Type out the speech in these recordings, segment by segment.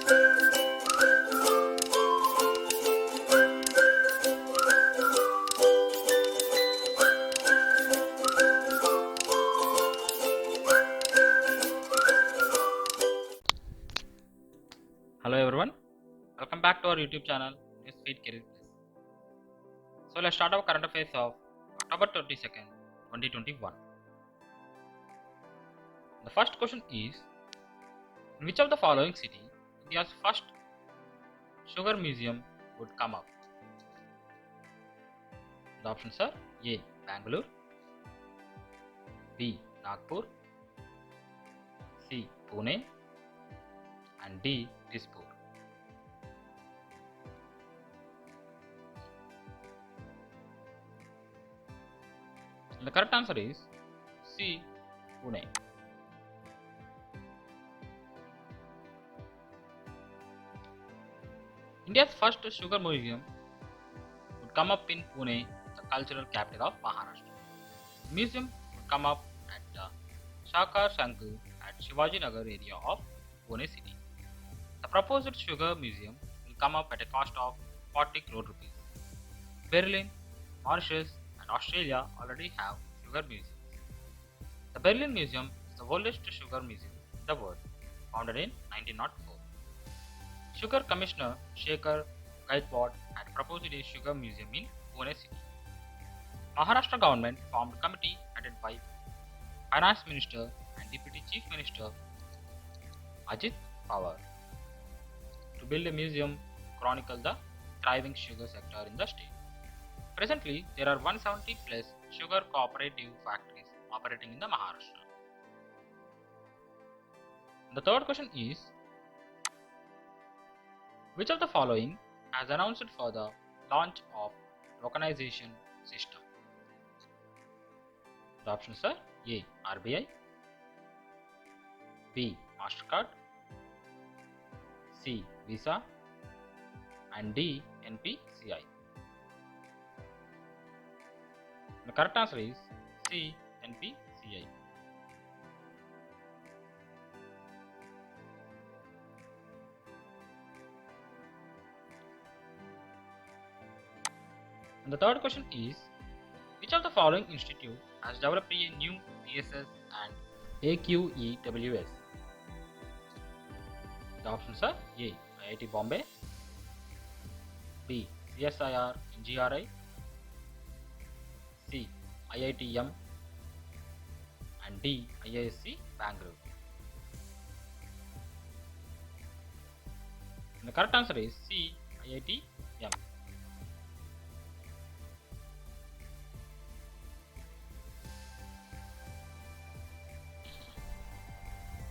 Hello everyone, welcome back to our YouTube channel Newsfeed Career Plus. So let's start our current affairs of October 22nd, 2021. The first question is, in which of the following city India's first sugar museum would come up? The options are A. Bangalore, B. Nagpur, C. Pune and D. Dispur. And the correct answer is C. Pune. India's first sugar museum would come up in Pune, the cultural capital of Maharashtra. The museum would come up at the Shakar Shankar at Shivaji Nagar area of Pune city. The proposed sugar museum will come up at a cost of 40 crore rupees. Berlin, Mauritius and Australia already have sugar museums. The Berlin Museum is the oldest sugar museum in the world, founded in 1904. Sugar Commissioner Shekhar Gaikwad had proposed a sugar museum in Pune city. Maharashtra government formed a committee headed by Finance Minister and Deputy Chief Minister Ajit Pawar to build a museum to chronicle the thriving sugar sector in the state. Presently, there are 170 plus sugar cooperative factories operating in the Maharashtra. The third question is, which of the following has announced for the launch of tokenization system? The options are A. RBI, B. MasterCard, C. Visa and D. NPCI. The correct answer is C. NPCI. And the third question is, which of the following institute has developed a new PSS and AQEWS? The options are A. IIT Bombay, B. CSIR NGRI, C. IITM and D. IISc Bangalore. And the correct answer is C. IITM.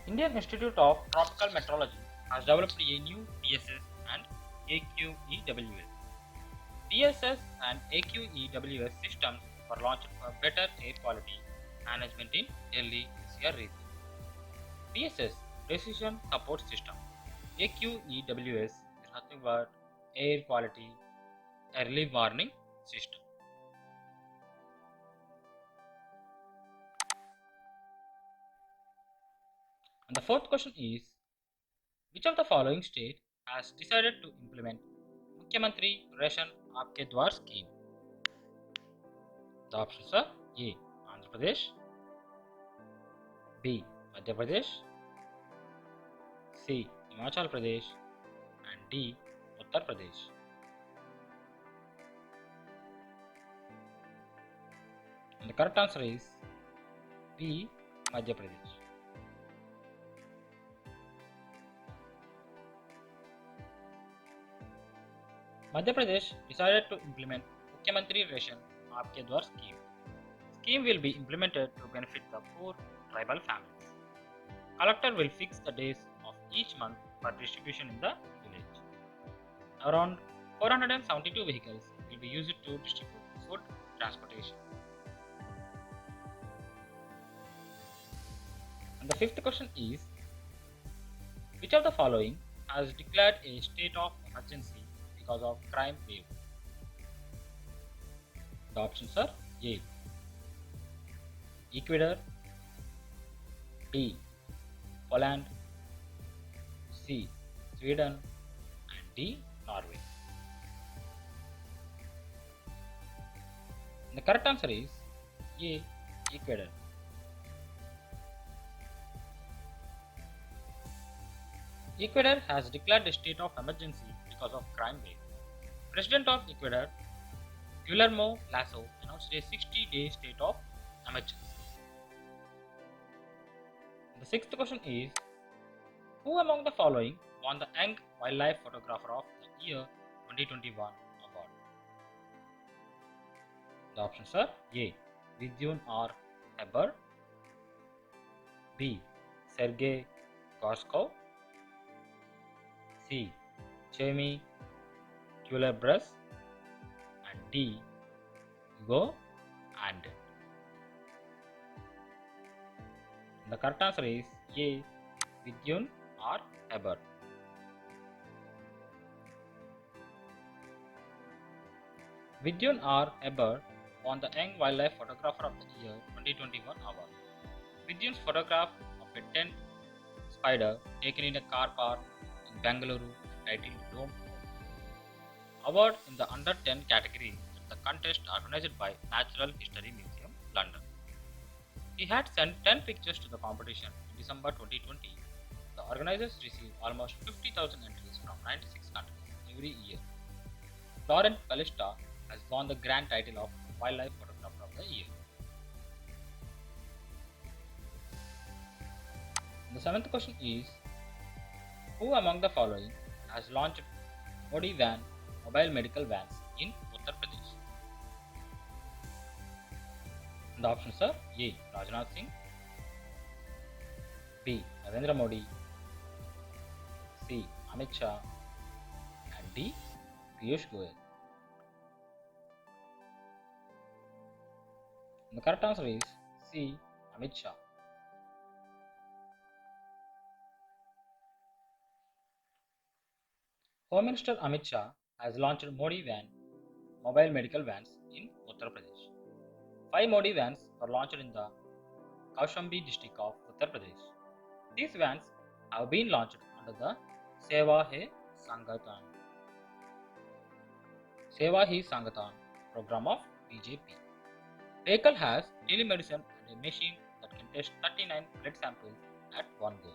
Indian Institute of Tropical Meteorology has developed a new PSS and AQEWS. PSS and AQEWS systems were launched for better air quality management in Delhi NCR region. PSS Precision Support System. AQEWS is nothing but Air Quality Early Warning System. And the fourth question is, which of the following state has decided to implement Mukhyamantri Ration Aapke Dwar scheme? The options are A. Andhra Pradesh, B. Madhya Pradesh, C. Himachal Pradesh and D. Uttar Pradesh. And the correct answer is B. Madhya Pradesh. Madhya Pradesh decided to implement Mukhyamantri Ration Aapke Dwar scheme. Scheme will be implemented to benefit the poor tribal families. Collector will fix the days of each month for distribution in the village. Around 472 vehicles will be used to distribute food transportation. And the fifth question is, which of the following has declared a state of emergency because of crime wave? The options are A. Ecuador, B. Poland, C. Sweden, and D. Norway. The correct answer is A. Ecuador. Ecuador has declared a state of emergency because of crime wave. President of Ecuador, Guillermo Lasso, announced a 60-day state of emergency. The sixth question is, who among the following won the Young Wildlife Photographer of the Year 2021 award? The options are A. Vidyun R. Heber, B. Sergei Gorskov, C. Jamie Culebrus, and D. Hugo Anden. The correct answer is A. Vidyun R. Heber. Vidyun R. Heber won the Young Wildlife Photographer of the Year 2021 award. Vidyun's photograph of a tent spider taken in a car park in Bengaluru titled Dome award in the under 10 category at the contest organized by Natural History Museum, London. He had sent 10 pictures to the competition in December 2020. The organizers receive almost 50,000 entries from 96 countries every year. Laurent Palista has won the grand title of Wildlife Photographer of the Year. The seventh question is, who among the following has launched Modi Van mobile medical vans in Uttar Pradesh? The options are A. Rajnath Singh, B. Narendra Modi, C. Amit Shah, and D. Piyush Goyal. The correct answer is C. Amit Shah. Home Minister Amit Shah has launched Modi Van mobile medical vans in Uttar Pradesh. 5 Modi vans were launched in the Kaushambi district of Uttar Pradesh. These vans have been launched under the Seva Hi Sangatan program of BJP. Vehicle has telemedicine and a machine that can test 39 blood samples at one go.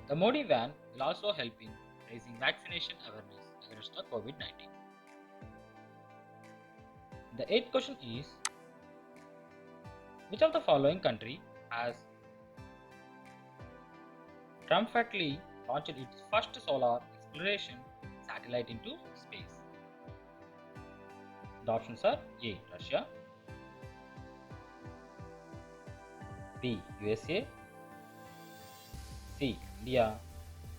The Modi van will also help in raising vaccination awareness against the COVID-19. The eighth question is, which of the following country has triumphantly launched its first solar exploration satellite into space? The options are A. Russia, B. USA, C. India,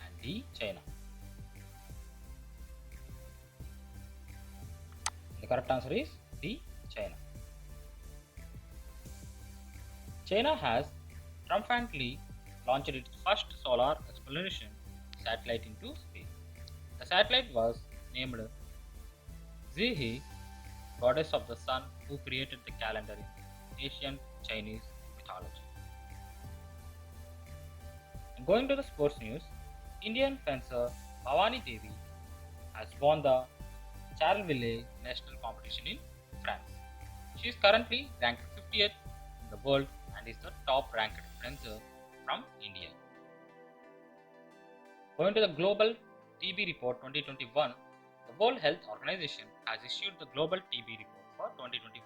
and D. China. The correct answer is D. China. China has triumphantly launched its first solar exploration satellite into space. The satellite was named Zihe, goddess of the sun, who created the calendar in ancient Chinese mythology. And going to the sports news, Indian fencer Bhavani Devi has won the Charleville national competition in France. She is currently ranked 50th in the world and is the top ranked fencer from India. Going to the Global TB Report 2021, the World Health Organization has issued the Global TB Report for 2021.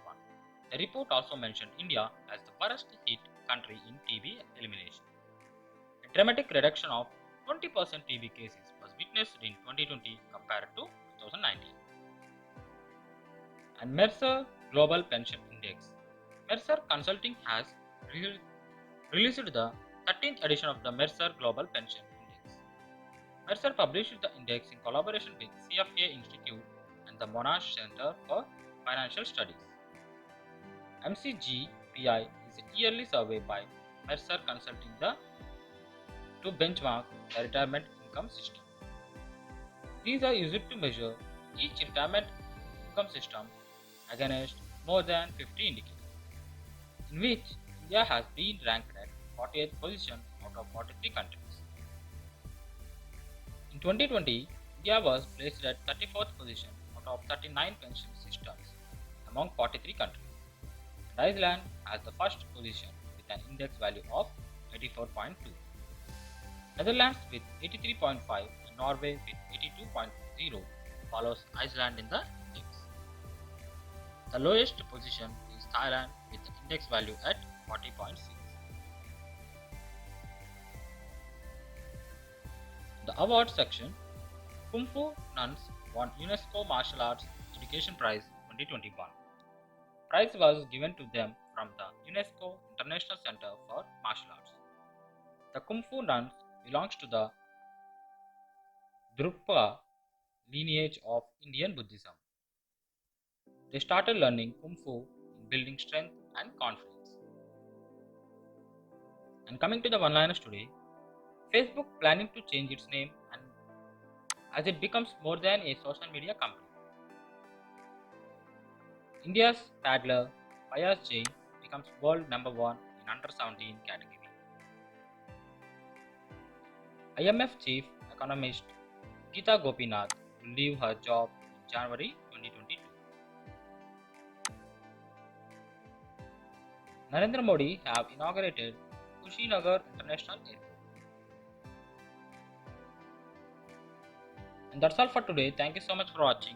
The report also mentioned India as the worst hit country in TB elimination. A dramatic reduction of 20% TB cases was witnessed in 2020 compared to 2019. And Mercer Global Pension Index. Mercer Consulting has released the 13th edition of the Mercer Global Pension Index. Mercer published the index in collaboration with CFA Institute and the Monash Center for Financial Studies. MCGPI is a yearly survey by Mercer Consulting to benchmark the retirement income system. These are used to measure each retirement income system against more than 50 indicators, in which India has been ranked at 48th position out of 43 countries. In In 2020, India was placed at 34th position out of 39 pension systems among 43 countries, and Iceland has the first position with an index value of 84.2. Netherlands with 83.5 and Norway with 82.0 follows Iceland in the index. The lowest position is Thailand with the index value at 40.6. The awards section, Kung Fu Nuns won UNESCO Martial Arts Education Prize 2021. Prize was given to them from the UNESCO International Center for Martial Arts. The Kung Fu Nuns belongs to the Drukpa lineage of Indian Buddhism. They started learning Kung Fu in building strength and confidence. And coming to the one-liners today, Facebook planning to change its name and as it becomes more than a social media company. India's paddler Fayaz Jain becomes world number 1 in under 17 category. IMF chief economist Geeta Gopinath will leave her job in January 2022. Narendra Modi have inaugurated Kushinagar International Airport. And that's all for today. Thank you so much for watching.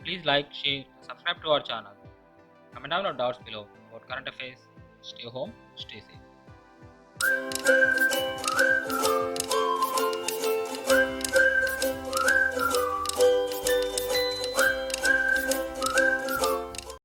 Please like, share, and subscribe to our channel. Comment down your doubts below about current affairs. Stay home, stay safe.